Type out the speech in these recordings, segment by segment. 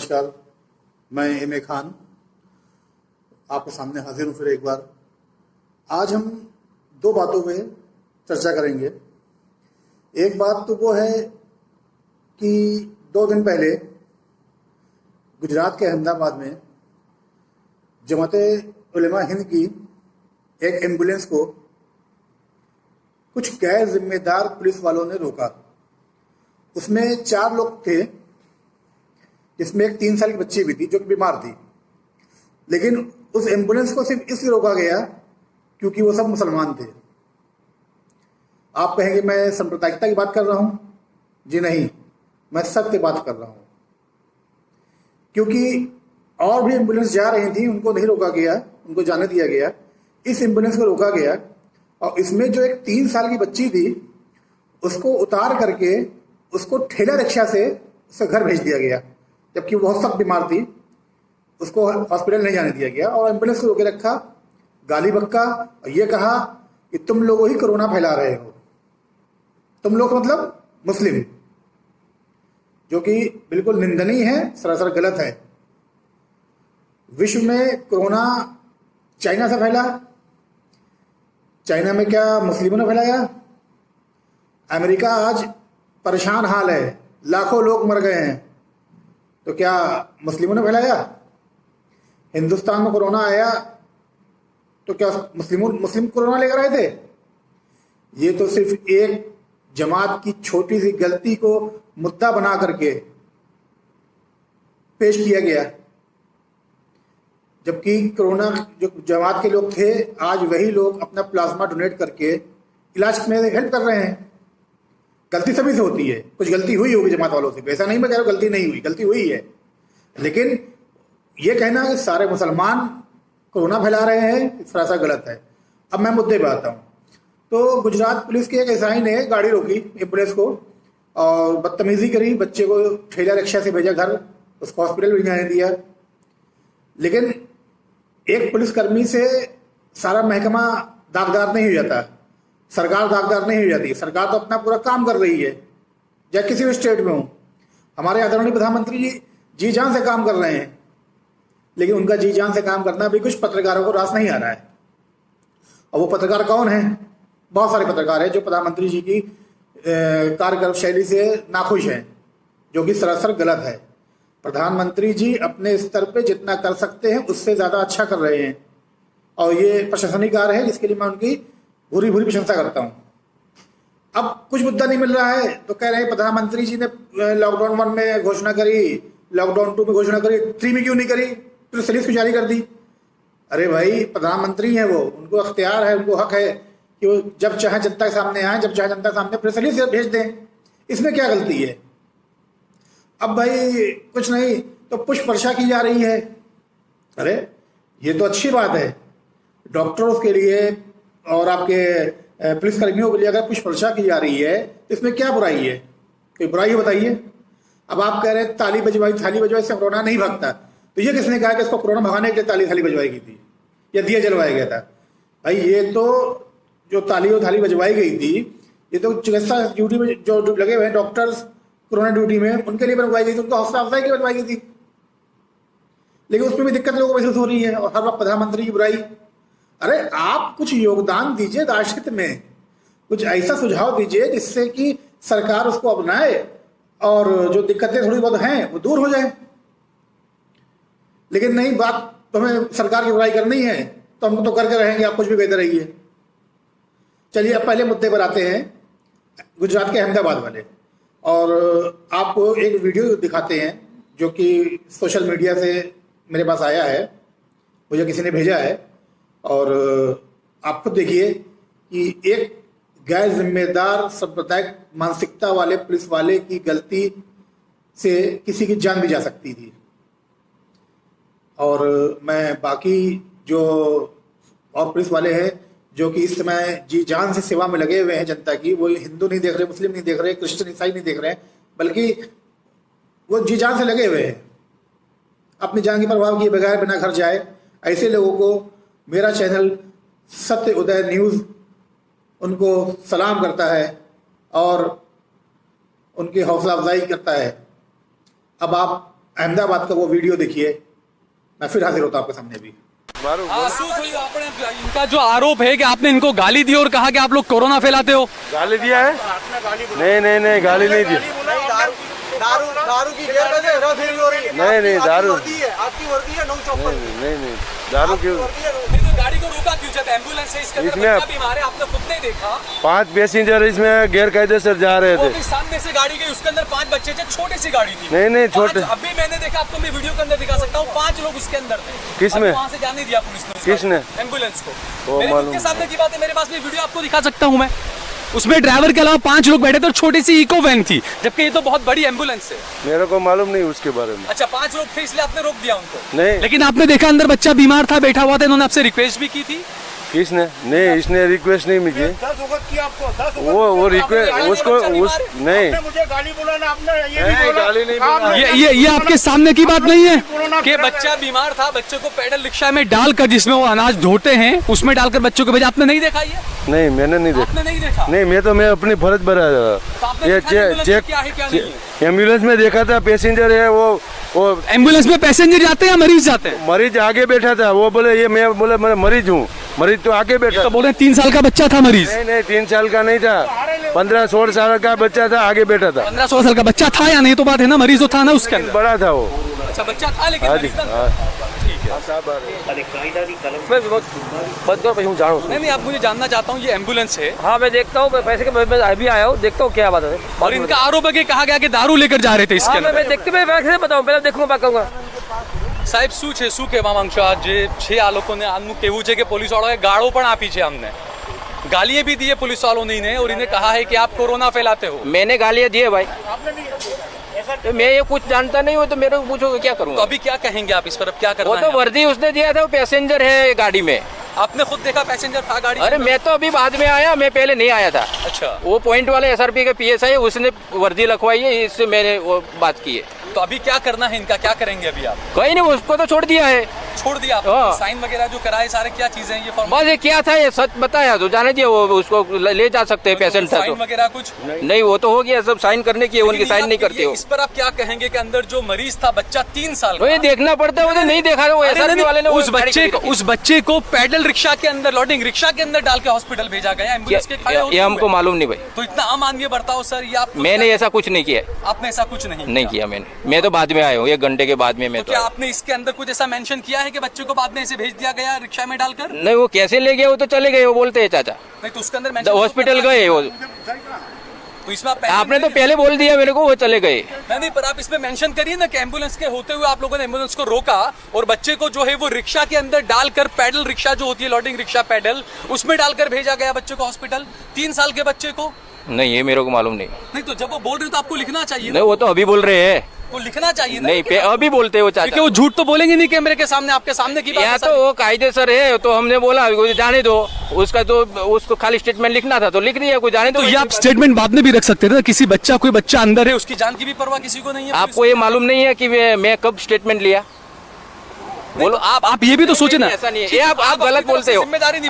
नमस्कार, मैं एम.ए. खान आपके सामने हाजिर हूँ फिर एक बार। आज हम दो बातों में चर्चा करेंगे। एक बात तो वो है कि 2 दिन पहले गुजरात के अहमदाबाद में जमाते उलेमा हिंद की एक एम्बुलेंस को कुछ गैर जिम्मेदार पुलिस वालों ने रोका। उसमें 4 लोग थे, जिसमें एक 3 साल की बच्ची भी थी जो कि बीमार थी। लेकिन उस एम्बुलेंस को सिर्फ इसलिए रोका गया क्योंकि वो सब मुसलमान थे। आप कहेंगे मैं सांप्रदायिकता की बात कर रहा हूं। जी नहीं, मैं सत्य बात कर रहा हूं। क्योंकि और भी एम्बुलेंस जा रही थी, उनको नहीं रोका गया, उनको जाने दिया गया। इस एम्बुलेंस को रोका गया और इसमें जो एक 3 साल की बच्ची थी उसको उतार करके उसको ठेला रिक्शा से उसके घर भेज दिया गया, जबकि वो बहुत सख्त बीमार थी। उसको हॉस्पिटल नहीं जाने दिया गया और एम्बुलेंस को रोके रखा, गाली बक्का और ये कहा कि तुम लोग ही कोरोना फैला रहे हो। तुम लोग मतलब मुस्लिम, जो कि बिल्कुल निंदनीय है, सरासर गलत है। विश्व में कोरोना चाइना से फैला। चाइना में क्या मुस्लिमों ने फैलाया? अमेरिका आज परेशान हाल है, लाखों लोग मर गए हैं, तो क्या मुस्लिमों ने फैलाया? हिंदुस्तान में कोरोना आया तो क्या मुस्लिम कोरोना लेकर आए थे? ये तो सिर्फ एक जमात की छोटी सी गलती को मुद्दा बना करके पेश किया गया, जबकि कोरोना जो जमात के लोग थे आज वही लोग अपना प्लाज्मा डोनेट करके इलाज में हेल्प कर रहे हैं। गलती सभी से होती है, कुछ गलती हुई होगी जमात वालों से, ऐसा नहीं मैं कह रहा हूं गलती नहीं हुई, गलती हुई है। लेकिन ये कहना कि सारे मुसलमान कोरोना फैला रहे हैं, सरासर गलत है। अब मैं मुद्दे पे आता हूँ। तो गुजरात पुलिस के एक एसआई ने गाड़ी रोकी एम्बुलेंस को और बदतमीजी करी, बच्चे को ठेला रिक्शा से भेजा घर, उसको हॉस्पिटल भी जाने दिया। लेकिन एक पुलिसकर्मी से सारा महकमा दागदार नहीं हो जाता, सरकार दागदार नहीं हो जाती। सरकार तो अपना पूरा काम कर रही है, चाहे किसी भी स्टेट में हो। हमारे आदरणीय प्रधानमंत्री जी जान से काम कर रहे हैं, लेकिन उनका जी जान से काम करना भी कुछ पत्रकारों को रास नहीं आ रहा है। और वो पत्रकार कौन है? बहुत सारे पत्रकार हैं जो प्रधानमंत्री जी की कार्यशैली से नाखुश हैं, जो कि सरासर गलत है। प्रधानमंत्री जी अपने स्तर पे जितना कर सकते हैं उससे ज़्यादा अच्छा कर रहे हैं और ये प्रशंसनीय कार्य है, जिसके लिए मैं उनकी भूरी भूरी प्रशंसा करता हूँ। अब कुछ मुद्दा नहीं मिल रहा है तो कह रहे हैं प्रधानमंत्री जी ने लॉकडाउन 1 में घोषणा करी, लॉकडाउन 2 में घोषणा करी, 3 में क्यों नहीं करी? तो रिलीज जारी कर दी। अरे भाई, प्रधानमंत्री हैं वो, उनको अख्तियार है, उनको हक है कि वो जब चाहे जनता के सामने आए, जब चाहे जनता के सामने प्रेस रिलीज भेज दें। इसमें क्या गलती है? अब भाई कुछ नहीं तो पुष्प वर्षा की जा रही है। अरे ये तो अच्छी बात है, डॉक्टरों के लिए और आपके पुलिसकर्मियों के लिए अगर पुष्प वर्षा की जा रही है तो इसमें क्या बुराई है? कोई बुराई है बताइए। अब आप कह रहे हैं ताली बजवाई, थाली बजवाई से कोरोना नहीं भागता, तो ये किसने कहा कि इसको कोरोना भगाने के लिए ताली थाली बजवाई गई थी या दिया जलवाया गया था? भाई ये तो जो ताली और थाली बजवाई गई थी, ये तो चिकित्सा ड्यूटी में जो लगे हुए हैं डॉक्टर्स कोरोना ड्यूटी में, उनके लिए बनवाई गई थी, उनको हौसला अफजाई के लिए बनवाई गई थी। लेकिन उसमें भी दिक्कत लोगों को महसूस हो रही है और हर वक्त प्रधानमंत्री की बुराई। अरे आप कुछ योगदान दीजिए राष्ट्रहित में, कुछ ऐसा सुझाव दीजिए जिससे कि सरकार उसको अपनाए और जो दिक्कतें थोड़ी बहुत हैं वो दूर हो जाए। लेकिन नहीं, बात तुम्हें सरकार की बुराई करनी है तो हम तो करके रहेंगे, आप कुछ भी कहते रहिए। चलिए अब पहले मुद्दे पर आते हैं, गुजरात के अहमदाबाद वाले। और आपको एक वीडियो दिखाते हैं जो कि सोशल मीडिया से मेरे पास आया है, मुझे किसी ने भेजा है। और आप खुद देखिए कि एक गैर जिम्मेदार सांप्रदायिक मानसिकता वाले पुलिस वाले की गलती से किसी की जान भी जा सकती थी। और मैं बाकी जो और पुलिस वाले हैं जो कि इस समय जी जान से सेवा में लगे हुए हैं जनता की, वो हिंदू नहीं देख रहे, मुस्लिम नहीं देख रहे, क्रिश्चियन ईसाई नहीं देख रहे, बल्कि वो जी जान से लगे हुए हैं, अपनी जान की परवाह किए बगैर बिना घर जाए। ऐसे लोगों को मेरा चैनल सत्य उदय न्यूज़ उनको सलाम करता है और उनकी हौसला अफजाई करता है। अब आप अहमदाबाद का वो वीडियो देखिए। मैं फिर हाजिर होता हूँ आपके सामने भी। इनका जो आरोप है कि आपने इनको गाली दी और कहा कि आप लोग कोरोना फैलाते हो। गाली दिया है? नहीं गाली नहीं दी। दारू की हेराफेरी हो रही है। नहीं दारू आपकी वर्दी है 954। नहीं दारू क्यों? गाड़ी को रोका क्यों जब एम्बुलेंस है? इसके अंदर बच्चा बीमार है, आपने खुद नहीं देखा? 5 पैसेंजर इसमें गैर कायदे से जा रहे थे। सामने से गाड़ी गई, उसके अंदर 5 बच्चे थे, छोटी सी गाड़ी थी। नहीं छोटे। अभी मैंने देखा, आपको मैं वीडियो के अंदर दिखा सकता हूँ, 5 लोग उसके अंदर थे। किसमें? वहाँ से जाने दिया पुलिस ने। किसने? एम्बुलेंस को। मेरे खुद के सामने की बात है, मेरे पास भी वीडियो आपको दिखा सकता हूँ मैं। उसमें ड्राइवर के अलावा 5 लोग बैठे थे और छोटी सी इको वैन थी, जबकि ये तो बहुत बड़ी एम्बुलेंस है। मेरे को मालूम नहीं उसके बारे में। अच्छा, 5 लोग थे इसलिए आपने रोक दिया उनको? नहीं। लेकिन आपने देखा अंदर बच्चा बीमार था, बैठा हुआ था, इन्होंने आपसे रिक्वेस्ट भी की थी? किसने? नहीं, इसने रिक्वेस्ट नहीं की। 10 वक्त की आपको 10 वो रिक्वेस्ट उसको नहीं मुझे गाली बोला ना आपने। नहीं गाली नहीं बोला। ये आपके सामने की बात नहीं है कि बच्चा बीमार था, बच्चे को पैडल रिक्शा में डालकर, जिसमें वो अनाज ढोते हैं, उसमें डालकर बच्चों को भेजा। आपने नहीं देखा ये? नहीं मैंने नहीं देखा। आपने नहीं देखा? नहीं मैं अपनी फर्ज भरा। ये चेक एम्बुलेंस में देखा था, पैसेंजर है वो एम्बुलेंस में पैसेंजर जाते हैं या मरीज जाते हैं? मरीज आगे बैठा था। वो बोले ये मैं बोले मैं मरीज हूँ। मरीज तो आगे बैठा। तो बोल रहे 3 साल का बच्चा था मरीज? नहीं 3 साल का नहीं था, 15-16 साल का बच्चा था, आगे बैठा था। 15-16 साल का बच्चा था या नहीं तो बात है ना, मरीज तो था ना उसके अंदर। बड़ा था वो। अच्छा, बच्चा था लेकिन मरीज था। नहीं, आप मुझे जानना चाहता हूँ, ये एम्बुलेंस है? हाँ मैं देखता हूँ, पैसे के मैं अभी आया हूँ, देखता हूँ क्या बात है। और इनका आरोप है कि कहा गया कि दारू लेकर जा रहे थे इसके अंदर। मैं देखते मैं कैसे बताऊँ, पहले देखूंगा कहूँगा। સાહેબ શું છે, શું કહેવા માંગશો? આ જે છે આ લોકોને આનું કહેવું છે કે પોલીસ વાળાએ ગાળો પણ આપી છે અમને, गालियां भी दी है पुलिस वालों ने इन्हें, और इन्हें कहा है कि आप कोरोना फैलाते हो। मैंने गालियाँ दी है भाई, तो मैं ये कुछ जानता नहीं हूँ, तो मेरे को पूछोगे क्या करूँगा? तो अभी क्या कहेंगे आप इस पर? अब क्या करना वो तो है? वर्दी उसने दिया था, वो पैसेंजर है गाड़ी में। आपने खुद देखा पैसेंजर था गाड़ी? अरे मैं तो अभी बाद में आया, मैं पहले नहीं आया था। अच्छा, वो पॉइंट वाले SRP के PSI है, उसने वर्दी लखवाई है, इससे मैंने वो बात की है। तो अभी क्या करना है इनका? क्या करेंगे अभी आप? कहीं नहीं, उसको तो छोड़ दिया है। छोड़ दिया आप? हाँ। साइन वगैरह जो कराए सारे, क्या चीजें ये फॉर्म? बस ये क्या था, ये सच बताया तो जाने दिया, वो उसको ले जा सकते हैं, पेशेंट था साइन तो। वगैरह कुछ नहीं वो तो हो गया, सब साइन करने की है, उनकी लेकिन साइन आप नहीं करते ये- हो। इस पर आप क्या कहेंगे कि अंदर जो मरीज था बच्चा 3 साल वो ये देखना पड़ता है, वो तो नहीं देखा, वो अरे SRP वाले ने उस बच्चे को पैडल रिक्शा के अंदर, लोडिंग रिक्शा के अंदर डाल के हॉस्पिटल भेजा गया, एम्बुलेंस के खड़े होते ये हमको हुए। मालूम नहीं भाई, तो इतना अमानवीय बर्ताव सर, ये आप मैंने ऐसा कुछ नहीं किया है। आपने ऐसा कुछ नहीं किया मैंने, मैं तो बाद में आया हूँ, 1 घंटे के बाद में मैं तो तो क्या आया। आपने इसके अंदर कुछ ऐसा मेंशन किया है कि बच्चे को बाद में ऐसे भेज दिया गया रिक्शा में डालकर? नहीं वो कैसे ले गए, वो तो चले गए, वो बोलते हैं चाचा नहीं तो उसके अंदर mention हॉस्पिटल गए वो। तो इसमें आप आपने तो पहले बोल दिया मेरे को, वो चले गए। नहीं, पर आप इसमें मेंशन करिए ना कि एम्बुलेंस के होते हुए आप लोगों ने एम्बुलेंस को रोका और बच्चे को जो है वो रिक्शा के अंदर डालकर, पैडल रिक्शा जो होती है, लोडिंग रिक्शा पैडल, उसमें डालकर भेजा गया बच्चे को हॉस्पिटल, 3 साल के बच्चे को। नहीं ये मेरे को मालूम नहीं। नहीं तो जब वो बोल रहे हो तो आपको लिखना चाहिए ना? नहीं वो तो अभी बोल रहे हैं। तो लिखना चाहिए ना? नहीं अभी बोलते हो क्योंकि चाचा, वो झूठ तो बोलेंगे नहीं कैमरे के सामने, आपके सामने की बात या है तो सर। वो कायदेसर है, तो हमने बोला जाने दो उसका, तो उसको खाली स्टेटमेंट लिखना था तो लिख दिया, कोई जाने दो। तो ये आप स्टेटमेंट बाद में भी रख सकते थे, किसी बच्चा, कोई बच्चा अंदर है, उसकी जान की भी परवाह किसी को नहीं है। आपको ये मालूम नहीं है कि मैं कब स्टेटमेंट लिया? बोलो आप ये भी तो सोचे ना। ऐसा नहीं है, ये आप गलत बोलते हो,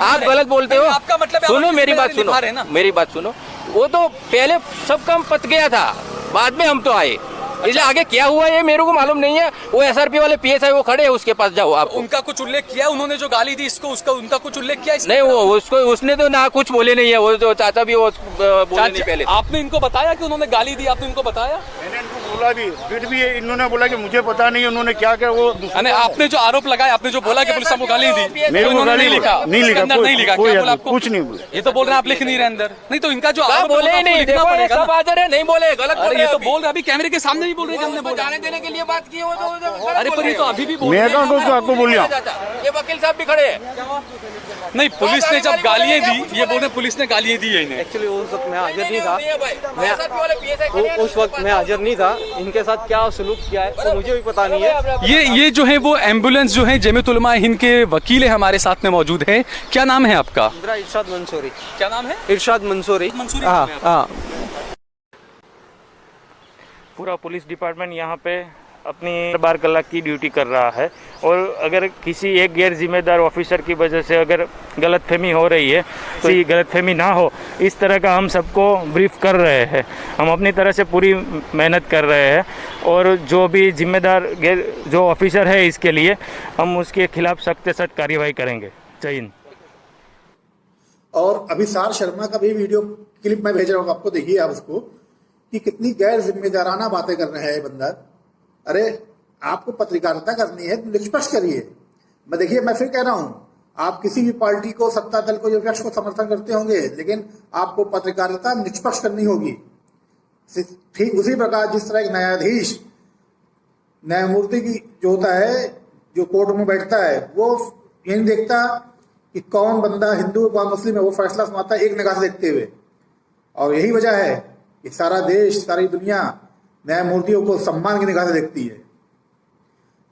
आप गलत बोलते हो। आपका मतलब है सुनो आप मेरी बात जिम्मेदारी निभा रहे हैं सुनो, ना। मेरी बात सुनो। वो तो पहले सब काम पत गया था, बाद में हम तो आए, इसलिए आगे क्या हुआ ये मेरे को मालूम नहीं है। वो SRP वाले PSI वो खड़े हैं, उसके पास जाओ आप। उनका कुछ उल्लेख किया उन्होंने, जो गाली दी इसको, उसका उनका कुछ उल्लेख किया इसमें? नहीं वो उसको उसने तो ना कुछ बोले नहीं है, वो तो चाचा भी वो बोले नहीं पहले। आपने इनको बताया कि उन्होंने गाली दी? आपने इनको बताया? मैंने इनको बोला भी, फिर भी इन्होंने बोला कि मुझे पता नहीं उन्होंने क्या क्या वो। यानी आपने जो आरोप लगाया, आपने जो बोला कि पुलिस आपको गाली दी, मेरे तो को उन्होंने गाली नहीं लिखा, नहीं लिखा, अंदर नहीं लिखा, कोई क्या बोला आपको? कुछ नहीं बोला। ये तो बोल रहे हैं आप लिख नहीं रहे अंदर। नहीं तो इनका जो आरोप बोले ही नहीं, देखो ये पड़ेगा सब ना। हाजिर है, नहीं बोले, गलत बोल अरे रहे ये तो अभी। बोल रहे, अभी कैमरे के सामने भी बोल रहे हैं कि हमने बोला। जाने देने के लिए बात की, वो तो अरे पर ये तो अभी भी बोल मैं रहे हैं। कौन आपको बोलिया? ये वकील साहब भी खड़े हैं। नहीं, पुलिस ने जब गालियां दी, ये बोल रहे पुलिस ने गालियां दी है इन्हें। एक्चुअली उस वक्त मैं हाजिर नहीं था, मैं उस वक्त मैं हाजिर नहीं था। इनके साथ क्या सलूक किया है तो मुझे भी पता नहीं है। ये जो है वो एम्बुलेंस जो है, जमीयत उलमा हिंद के वकील है हमारे साथ में मौजूद है। क्या नाम है आपका? मेरा इरशाद मंसूरी। क्या नाम है? इरशाद मंसूरी। मंसूरी। हाँ हाँ। पूरा पुलिस डिपार्टमेंट यहाँ पे अपनी बार कलाक की ड्यूटी कर रहा है और अगर किसी एक गैर जिम्मेदार ऑफिसर की वजह से अगर गलतफहमी हो रही है तो ये गलतफहमी ना हो, इस तरह का हम सबको ब्रीफ कर रहे हैं। हम अपनी तरह से पूरी मेहनत कर रहे हैं और जो भी जिम्मेदार जो ऑफिसर है इसके लिए हम उसके खिलाफ सख्त से सख्त कार्रवाई करेंगे। जय हिंद। और अभिसार शर्मा का भी वीडियो क्लिप मैं भेज रहा हूँ आपको, देखिए आप उसको कि कितनी गैर जिम्मेदाराना बातें कर रहे हैं ये बंदा। अरे आपको पत्रकारिता करनी है तो निष्पक्ष करिए। देखिए मैं फिर कह रहा हूं, आप किसी भी पार्टी को, सत्ता दल को, विपक्ष को समर्थन करते होंगे, लेकिन आपको पत्रकारिता निष्पक्ष करनी होगी। ठीक उसी प्रकार जिस तरह एक न्यायाधीश, न्यायमूर्ति की जो होता है, जो कोर्ट में बैठता है, वो ये नहीं देखता कि कौन बंदा हिंदू कौन मुस्लिम है, वो फैसला सुनाता है एक निगाह से देखते हुए। और यही वजह है कि सारा देश, सारी दुनिया न्यायमूर्तियों को सम्मान की निगाह से देखती है।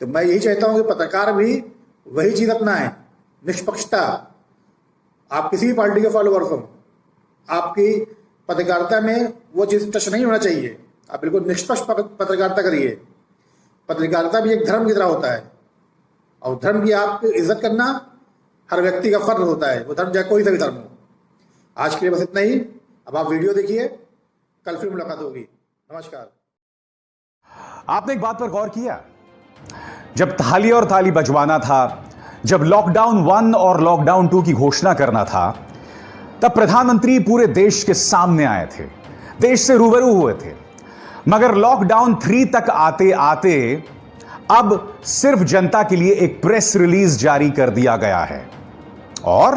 तो मैं यही चाहता हूं कि पत्रकार भी वही चीज अपनाएं, निष्पक्षता। आप किसी भी पार्टी के फॉलोअर्स हो, आपकी पत्रकारिता में वो चीज टच नहीं होना चाहिए। आप बिल्कुल निष्पक्ष पत्रकारिता करिए। पत्रकारिता भी एक धर्म की तरह होता है और धर्म की आपकी इज्जत करना हर व्यक्ति का फर्ज होता है, वो धर्म चाहे कोई सा भी धर्म हो। आज के लिए बस इतना ही। अब आप वीडियो देखिए, कल फिर मुलाकात होगी। नमस्कार। आपने एक बात पर गौर किया, जब ताली और ताली बजवाना था, जब लॉकडाउन 1 और लॉकडाउन 2 की घोषणा करना था, तब प्रधानमंत्री पूरे देश के सामने आए थे, देश से रूबरू हुए थे। मगर लॉकडाउन 3 तक आते आते अब सिर्फ जनता के लिए एक प्रेस रिलीज जारी कर दिया गया है और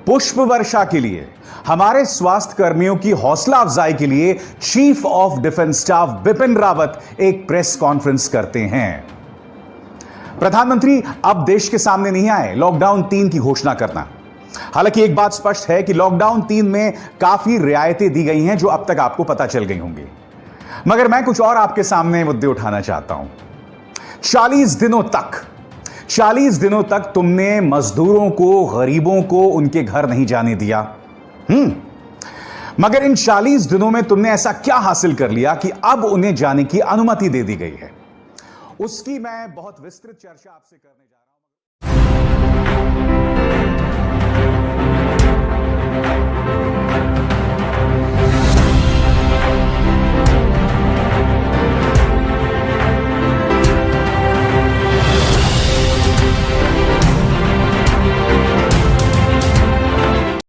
पुष्प वर्षा के लिए, हमारे स्वास्थ्य कर्मियों की हौसला अफजाई के लिए chief of defence staff Bipin Rawat एक प्रेस कॉन्फ्रेंस करते हैं। प्रधानमंत्री अब देश के सामने नहीं आए लॉकडाउन 3 की घोषणा करना। हालांकि एक बात स्पष्ट है कि लॉकडाउन 3 में काफी रियायतें दी गई हैं जो अब तक आपको पता चल गई होंगी। मगर मैं कुछ और आपके सामने मुद्दे उठाना चाहता हूं। 40 दिनों तक तुमने मजदूरों को, गरीबों को उनके घर नहीं जाने दिया। मगर इन 40 दिनों में तुमने ऐसा क्या हासिल कर लिया कि अब उन्हें जाने की अनुमति दे दी गई है? उसकी मैं बहुत विस्तृत चर्चा आपसे करने जा रहा हूं।